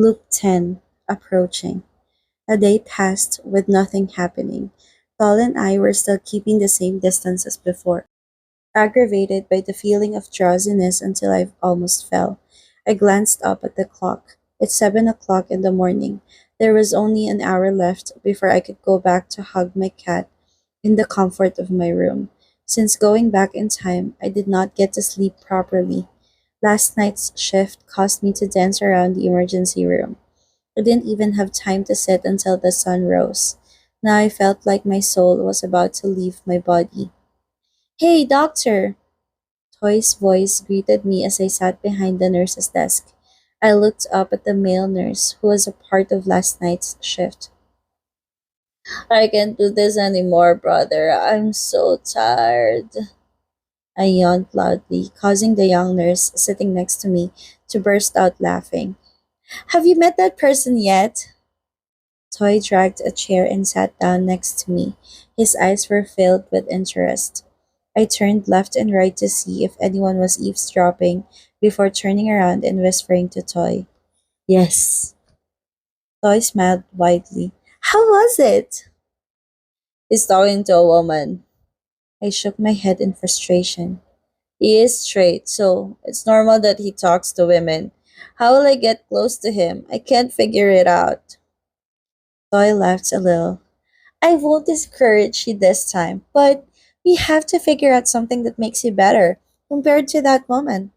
Luke 10, approaching. A day passed with nothing happening. Paul and I were still keeping the same distance as before, aggravated by the feeling of drowsiness until I almost fell. I glanced up at the clock. It's 7 o'clock in the morning. There was only an hour left before I could go back to hug my cat in the comfort of my room. Since going back in time, I did not get to sleep properly. Last night's shift caused me to dance around the emergency room. I didn't even have time to sit until the sun rose. Now I felt like my soul was about to leave my body. Hey, doctor! Toy's voice greeted me as I sat behind the nurse's desk. I looked up at the male nurse, who was a part of last night's shift. I can't do this anymore, brother. I'm so tired. I yawned loudly, causing the young nurse sitting next to me to burst out laughing. Have you met that person yet? Toy dragged a chair and sat down next to me. His eyes were filled with interest. I turned left and right to see if anyone was eavesdropping before turning around and whispering to Toy. Yes. Toy smiled widely. How was it? He's talking to a woman. I shook my head in frustration. He is straight, so it's normal that he talks to women. How will I get close to him? I can't figure it out. Toy laughed a little. I won't discourage you this time, but we have to figure out something that makes you better compared to that woman.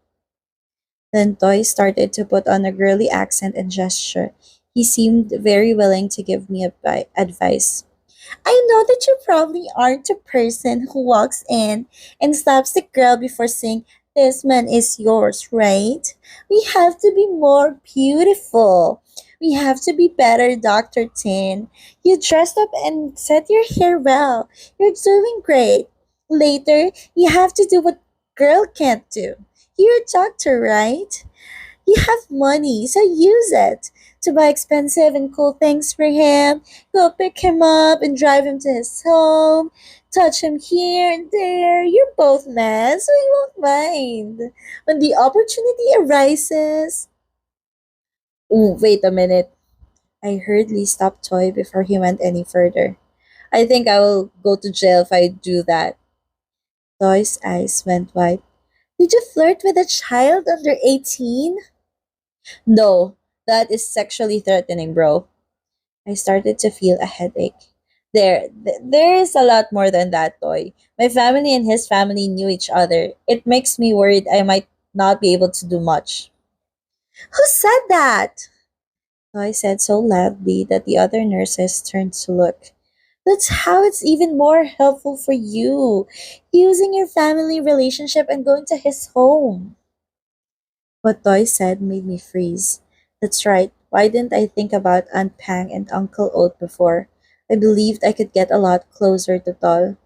Then Toy started to put on a girly accent and gesture. He seemed very willing to give me advice. I know that you probably aren't a person who walks in and slaps the girl before saying, this man is yours, right? We have to be more beautiful. We have to be better, Dr. Tin. You dressed up and set your hair well. You're doing great. Later, you have to do what girl can't do. You're a doctor, right? You have money, so use it to buy expensive and cool things for him. Go pick him up and drive him to his home. Touch him here and there. You're both men, so you won't mind. When the opportunity arises. Ooh, wait a minute. I hurriedly stopped Toy before he went any further. I think I will go to jail if I do that. Toy's eyes went wide. Did you flirt with a child under 18? No, that is sexually threatening, bro. I started to feel a headache. There is a lot more than that, Toy. My family and his family knew each other. It makes me worried I might not be able to do much. Who said that? Toy said so loudly that the other nurses turned to look. That's how it's even more helpful for you, using your family relationship and going to his home. What Toy said made me freeze. That's right. Why didn't I think about Aunt Pang and Uncle Oat before? I believed I could get a lot closer to Tol.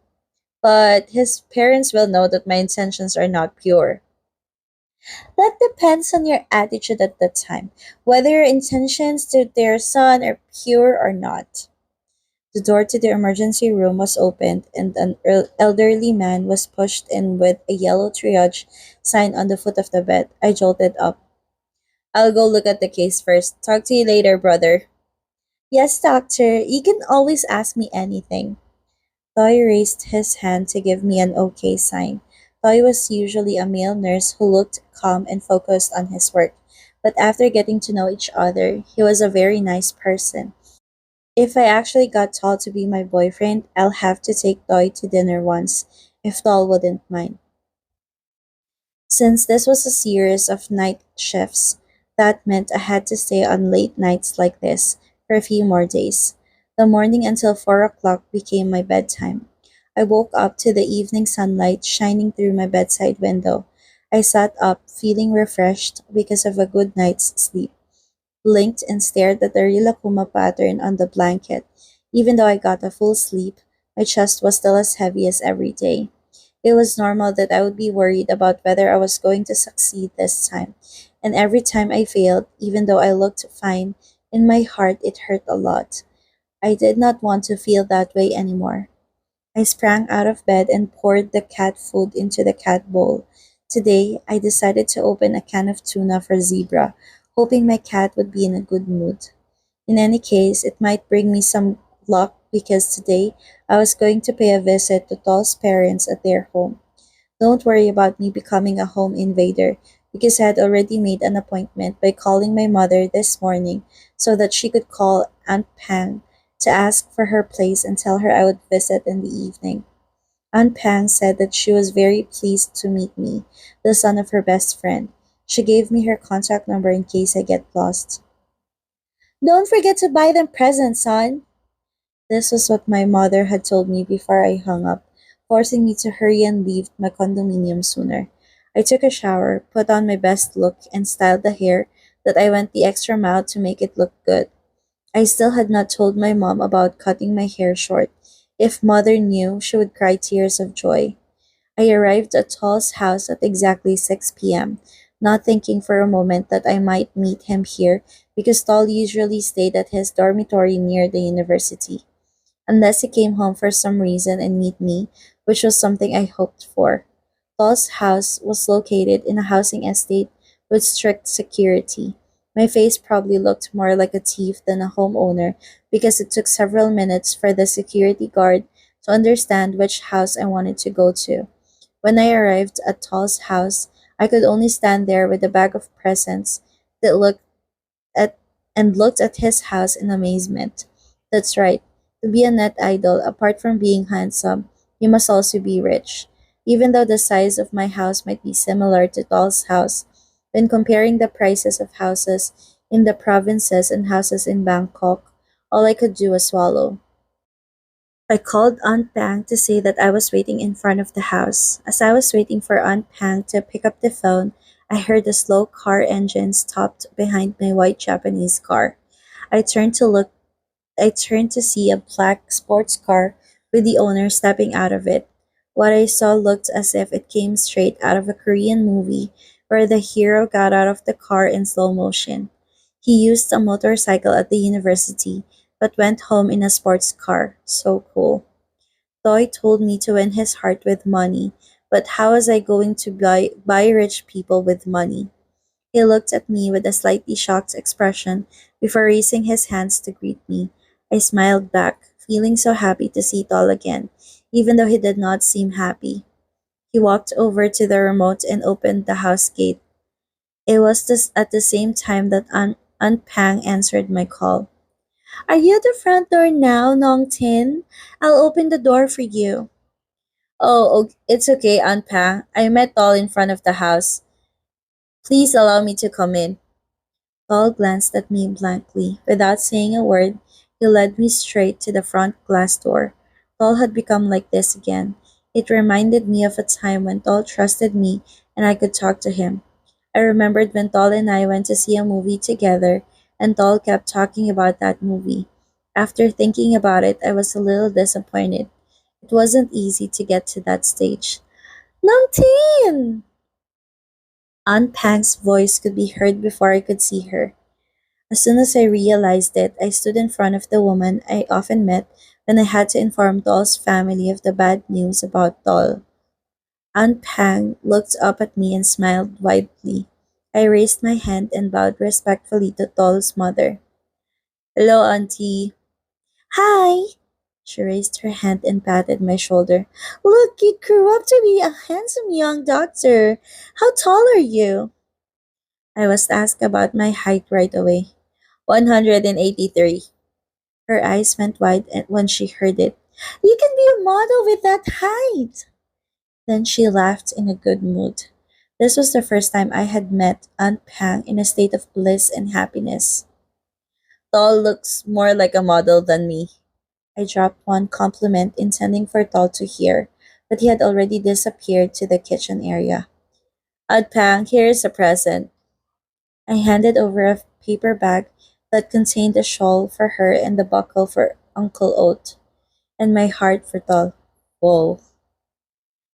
But his parents will know that my intentions are not pure. That depends on your attitude at the time, whether your intentions to their son are pure or not. The door to the emergency room was opened, and an elderly man was pushed in with a yellow triage sign on the foot of the bed. I jolted up. I'll go look at the case first. Talk to you later, brother. Yes, doctor. You can always ask me anything. Toy raised his hand to give me an okay sign. Toy was usually a male nurse who looked calm and focused on his work, but after getting to know each other, he was a very nice person. If I actually got Tall to be my boyfriend, I'll have to take Toy to dinner once, if Tall wouldn't mind. Since this was a series of night shifts, that meant I had to stay on late nights like this for a few more days. The morning until 4 o'clock became my bedtime. I woke up to the evening sunlight shining through my bedside window. I sat up, feeling refreshed because of a good night's sleep, blinked and stared at the Rilakuma pattern on the blanket. Even though I got a full sleep, my chest was still as heavy as every day. It was normal that I would be worried about whether I was going to succeed this time. And every time I failed, even though I looked fine, in my heart it hurt a lot. I did not want to feel that way anymore. I sprang out of bed and poured the cat food into the cat bowl. Today, I decided to open a can of tuna for Zebra, hoping my cat would be in a good mood. In any case, it might bring me some luck because today I was going to pay a visit to Tall's parents at their home. Don't worry about me becoming a home invader because I had already made an appointment by calling my mother this morning so that she could call Aunt Pang to ask for her place and tell her I would visit in the evening. Aunt Pang said that she was very pleased to meet me, the son of her best friend. She gave me her contact number in case I get lost. Don't forget to buy them presents, son. This was what my mother had told me before I hung up, forcing me to hurry and leave my condominium sooner. I took a shower, put on my best look, and styled the hair that I went the extra mile to make it look good. I still had not told my mom about cutting my hair short. If mother knew, she would cry tears of joy. I arrived at Tall's house at exactly 6 p.m., not thinking for a moment that I might meet him here because Tall usually stayed at his dormitory near the university unless he came home for some reason and meet me, which was something I hoped for. Paul's house was located in a housing estate with strict security. My face probably looked more like a thief than a homeowner because it took several minutes for the security guard to understand which house I wanted to go to. When I arrived at Tall's house, I could only stand there with a bag of presents that at looked at his house in amazement. That's right. To be a net idol, apart from being handsome, you must also be rich. Even though the size of my house might be similar to Tall's house, when comparing the prices of houses in the provinces and houses in Bangkok, all I could do was swallow. I called Aunt Pang to say that I was waiting in front of the house. As I was waiting for Aunt Pang to pick up the phone, I heard a slow car engine stopped behind my white Japanese car. I turned to look I turned to see a black sports car with the owner stepping out of it. What I saw looked as if it came straight out of a Korean movie where the hero got out of the car in slow motion. He used a motorcycle at the university, but went home in a sports car. So cool. Toy told me to win his heart with money, but how was I going to buy rich people with money? He looked at me with a slightly shocked expression before raising his hands to greet me. I smiled back, feeling so happy to see Tall again, even though he did not seem happy. He walked over to the remote and opened the house gate. It was at the same time that Aunt Pang answered my call. Are you at the front door now, Nong Tin? I'll open the door for you. Oh, it's okay, Aunt Pang. I met Tall in front of the house. Please allow me to come in. Paul glanced at me blankly. Without saying a word, he led me straight to the front glass door. Paul had become like this again. It reminded me of a time when Tall trusted me and I could talk to him. I remembered when Tall and I went to see a movie together, and Tall kept talking about that movie. After thinking about it, I was a little disappointed. It wasn't easy to get to that stage. 19! Aunt Pang's voice could be heard before I could see her. As soon as I realized it, I stood in front of the woman I often met when I had to inform Doll's family of the bad news about Doll. Aunt Pang looked up at me and smiled widely. I raised my hand and bowed respectfully to Doll's mother. Hello, Auntie. Hi. She raised her hand and patted my shoulder. Look, you grew up to be a handsome young doctor. How tall are you? I was asked about my height right away. 183. Her eyes went wide when she heard it. You can be a model with that height. Then she laughed in a good mood. This was the first time I had met Aunt Pang in a state of bliss and happiness. Tall looks more like a model than me. I dropped one compliment intending for Tall to hear, but he had already disappeared to the kitchen area. Aunt Pang, here is a present. I handed over a paper bag that contained a shawl for her and the buckle for Uncle Oat, and my heart for Tall. Whoa.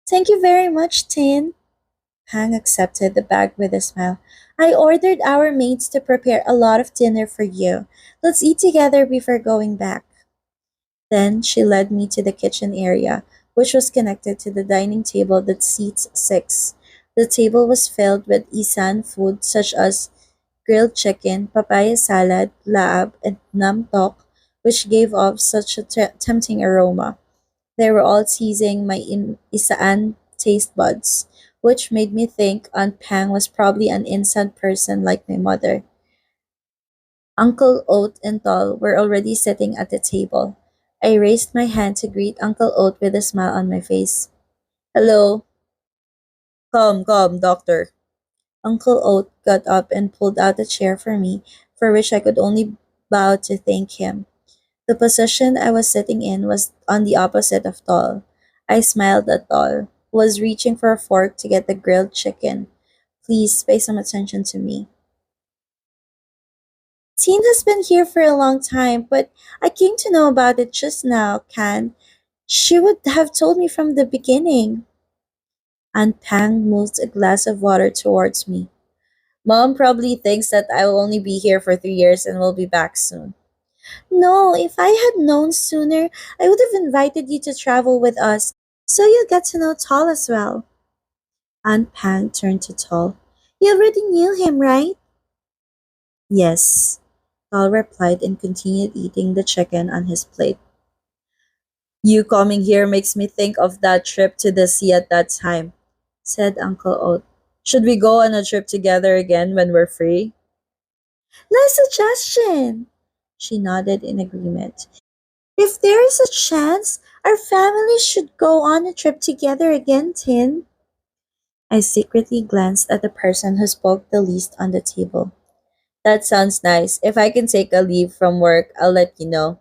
Thank you very much, Tin. Pang accepted the bag with a smile. I ordered our maids to prepare a lot of dinner for you. Let's eat together before going back. Then she led me to the kitchen area, which was connected to the dining table that seats six. The table was filled with Isan food such as grilled chicken, papaya salad, laab, and namtok, which gave off such a tempting aroma. They were all teasing my isaan taste buds, which made me think Aunt Pang was probably an instant person like my mother. Uncle Oat and Tol were already sitting at the table. I raised my hand to greet Uncle Oat with a smile on my face. Hello. Come, doctor. Uncle Oat got up and pulled out a chair for me, for which I could only bow to thank him. The position I was sitting in was on the opposite of Tol. I smiled at Tol, who was reaching for a fork to get the grilled chicken. Please pay some attention to me. Teen has been here for a long time, but I came to know about it just now, Can. She would have told me from the beginning. Aunt Pang moved a glass of water towards me. Mom probably thinks that I will only be here for 3 years and will be back soon. No, if I had known sooner, I would have invited you to travel with us, so you'll get to know Tall as well. Aunt Pang turned to Tall. You already knew him, right? Yes, Tall replied and continued eating the chicken on his plate. You coming here makes me think of that trip to the sea at that time, said Uncle Oat. Should we go on a trip together again when we're free? Nice suggestion. She nodded in agreement. If there is a chance, our families should go on a trip together again, Tin. I secretly glanced at the person who spoke the least on the table. That sounds nice. If I can take a leave from work, I'll let you know.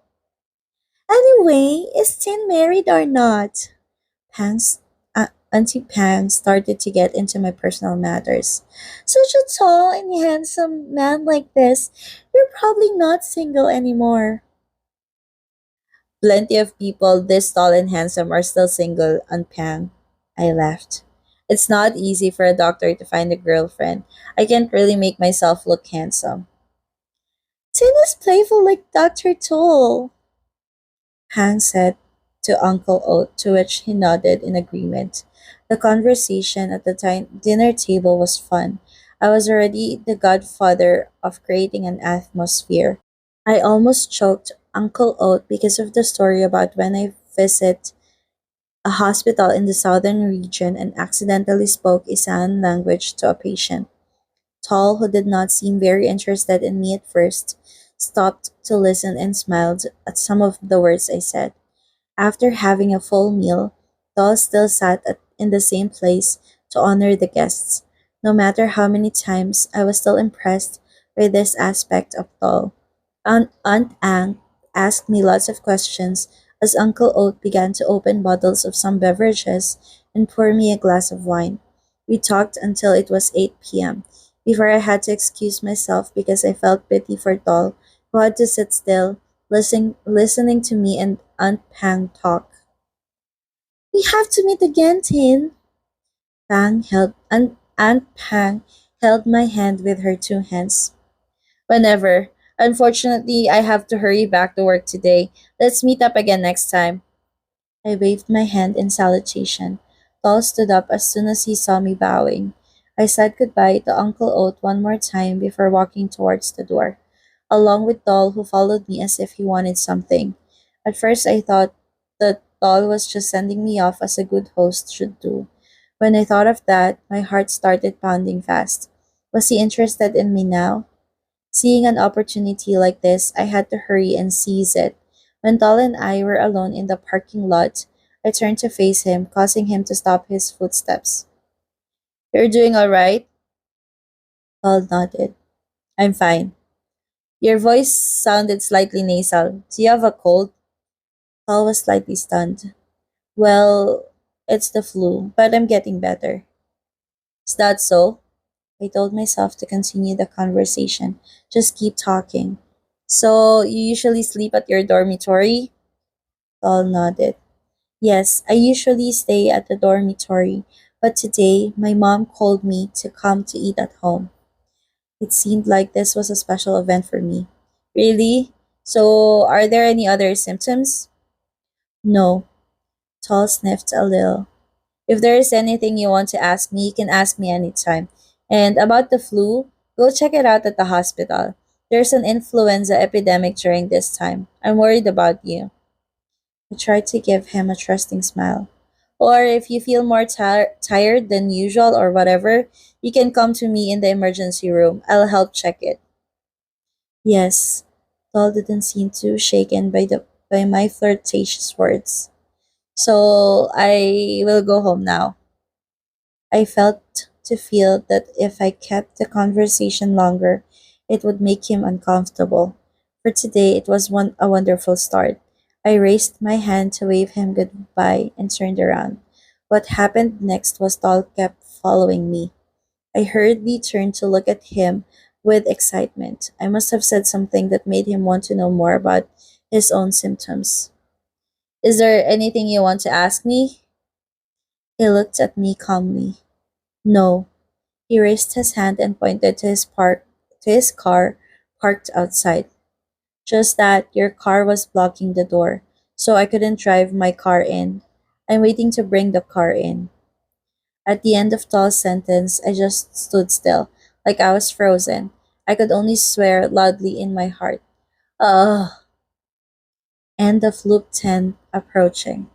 Anyway, is Tin married or not? Pang's Auntie Pang started to get into my personal matters. Such a tall and handsome man like this, you're probably not single anymore. Plenty of people this tall and handsome are still single, Aunt Pang. I laughed. It's not easy for a doctor to find a girlfriend. I can't really make myself look handsome. Tin is playful like Dr. Toll, Pang said to Uncle Oat, to which he nodded in agreement. The conversation at the dinner table was fun. I was already the godfather of creating an atmosphere. I almost choked Uncle Oat because of the story about when I visit a hospital in the southern region and accidentally spoke Isan language to a patient. Tall, who did not seem very interested in me at first, stopped to listen and smiled at some of the words I said. After having a full meal, Tall still sat in the same place to honor the guests. No matter how many times I was still impressed by this aspect of Tall. Aunt Ang asked me lots of questions as Uncle Oat began to open bottles of some beverages and pour me a glass of wine. We talked until it was 8 p.m. before I had to excuse myself because I felt pity for Tall, who had to sit still, listening to me and Aunt Pang talk. We have to meet again, Tin. Aunt Pang held my hand with her two hands. Whenever. Unfortunately, I have to hurry back to work today. Let's meet up again next time. I waved my hand in salutation. Tall stood up as soon as he saw me bowing. I said goodbye to Uncle Oat one more time before walking towards the door, along with Tall, who followed me as if he wanted something. At first, I thought that Tall was just sending me off as a good host should do. When I thought of that, my heart started pounding fast. Was he interested in me now? Seeing an opportunity like this, I had to hurry and seize it. When Tal and I were alone in the parking lot, I turned to face him, causing him to stop his footsteps. You're doing all right? Tal nodded. I'm fine. Your voice sounded slightly nasal. Do you have a cold? Tal was slightly stunned. Well, it's the flu, but I'm getting better. Is that so? I told myself to continue the conversation. Just keep talking. So, you usually sleep at your dormitory? Tal nodded. Yes, I usually stay at the dormitory, but today my mom called me to come to eat at home. It seemed like this was a special event for me. Really? So, are there any other symptoms? No. Tal sniffed a little. If there is anything you want to ask me, you can ask me anytime. And about the flu? Go check it out at the hospital. There's an influenza epidemic during this time. I'm worried about you. I tried to give him a trusting smile. Or if you feel more tired than usual or whatever, you can come to me in the emergency room. I'll help check it. Yes, Doll didn't seem too shaken by my flirtatious words. So I will go home now. I felt to feel that if I kept the conversation longer, it would make him uncomfortable. For today, it was a wonderful start. I raised my hand to wave him goodbye and turned around. What happened next was Doll kept following me. I hurriedly turned to look at him with excitement. I must have said something that made him want to know more about his own symptoms. Is there anything you want to ask me? He looked at me calmly. No. He raised his hand and pointed to his car parked outside. Just that your car was blocking the door, so I couldn't drive my car in. I'm waiting to bring the car in. At the end of Tall's sentence, I just stood still, like I was frozen. I could only swear loudly in my heart. Ugh. End of loop 10 approaching.